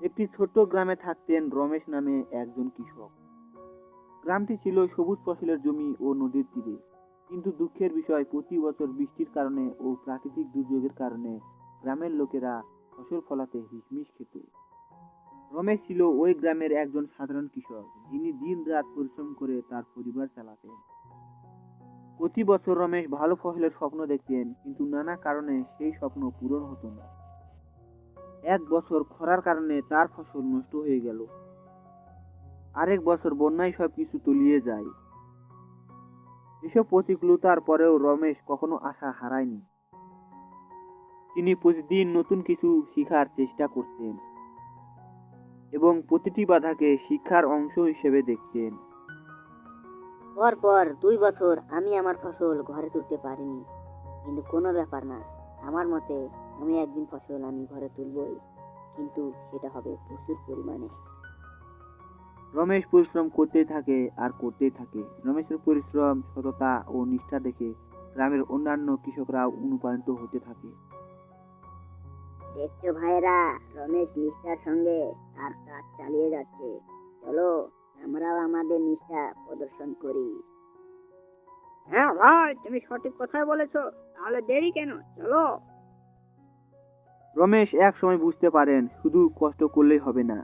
একটি ছোট্ট গ্রামে থাকতেন রমেশ নামে একজন কৃষক। গ্রামটি ছিল সবুজ ফসলের জমি ও নদীর তীরে। কিন্তু দুঃখের বিষয়, প্রতি বছর বৃষ্টির কারণে ও প্রাকৃতিক দুর্যোগের কারণে গ্রামের লোকেরা ফসল ফলাতে হিমশিম খেত। রমেশ ছিল ওই গ্রামের একজন সাধারণ কৃষক, যিনি দিন রাত পরিশ্রম করে তার পরিবার চালাতেন। প্রতি বছর রমেশ ভালো ফসলের স্বপ্ন দেখতেন, কিন্তু নানা কারণে সেই স্বপ্ন পূরণ হতো না। এক বছর খরার কারণে তার ফসল নষ্ট হয়ে গেল। আরেক বছর বন্যায় সবকিছু তলিয়ে যায়। এসব প্রতিকূলতার পরেও রমেশ কখনো আশা হারায়নি। তিনি প্রতিদিন নতুন কিছু শেখার চেষ্টা করতেন এবং প্রতিটি বাধাকে শিক্ষার অংশ হিসেবে দেখতেন। পর 2 বছর আমি আমার ফসল ঘরে তুলতে পারিনি, কিন্তু কোনো ব্যাপার না। আমার মতে আমি একদিন ফসল আমি ঘরে তুলবই, কিন্তু সেটা হবে প্রচুর পরিমাণে। রমেশ পরিশ্রম করতেই থাকে আর করতেই থাকে। রমেশের পরিশ্রম, সততা ও নিষ্ঠা দেখে গ্রামের অন্যান্য কৃষকরাও অনুপ্রাণিত হতে থাকে। দেখছো ভাইরা, রমেশ নিষ্ঠার সঙ্গে তার কাজ চালিয়ে যাচ্ছে। চলো আমরাও আমাদের নিষ্ঠা প্রদর্শন করি। হ্যাঁ ভাই, তুমি সঠিক কথাই বলেছো। তাহলে দেরি কেন, চলো। রমেশ এক সময় বুঝতে পারেন, শুধু কষ্ট করলেই হবে না,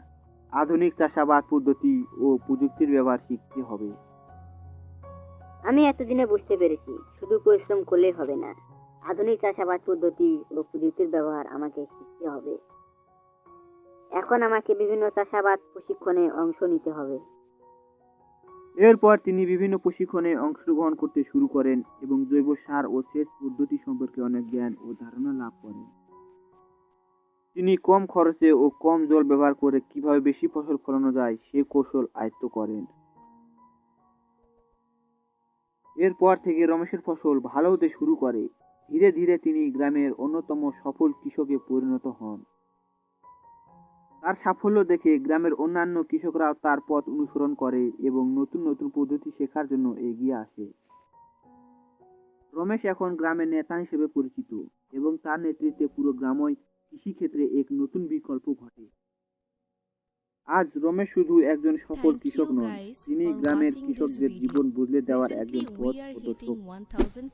আধুনিক চাষাবাদ পদ্ধতি ও প্রযুক্তির ব্যবহার শিখতে হবে। আমি এতদিনে বুঝতে পেরেছি, শুধু পরিশ্রম করলেই হবে না, আধুনিক চাষাবাদ পদ্ধতি ও প্রযুক্তির ব্যবহার আমাকে শিখতে হবে। এখন আমাকে বিভিন্ন চাষাবাদ প্রশিক্ষণে অংশ নিতে হবে। এরপর তিনি বিভিন্ন প্রশিক্ষণে অংশগ্রহণ করতে শুরু করেন এবং জৈব সার ও সেচ পদ্ধতি সম্পর্কে অনেক জ্ঞান ও ধারণা লাভ করেন। তিনি কম খরচে ও কম জল ব্যবহার করে কিভাবে বেশি ফসল ফলানো যায় সে কৌশল আয়ত্ত করেন। এরপর থেকে রমেশের ফসল ভালো হতে শুরু করে। ধীরে ধীরে তিনি গ্রামের অন্যতম সফল কৃষকে পরিণত হন। তার সাফল্য দেখে গ্রামের অন্যান্য কৃষকরাও তার পথ অনুসরণ করে এবং নতুন নতুন পদ্ধতি শেখার জন্য এগিয়ে আসে। রমেশ এখন গ্রামের নেতা হিসেবে পরিচিত এবং তার নেতৃত্বে পুরো গ্রামই কৃষিক্ষেত্রে এক নতুন বিকল্প ঘটে। আজ রমেশ শুধু একজন সফল Thank কৃষক you নন, guys তিনি for গ্রামের watching this কৃষকদের video. জীবন বদলে দেওয়ার Recently একজন পথ we are প্রদর্শক। hitting 1000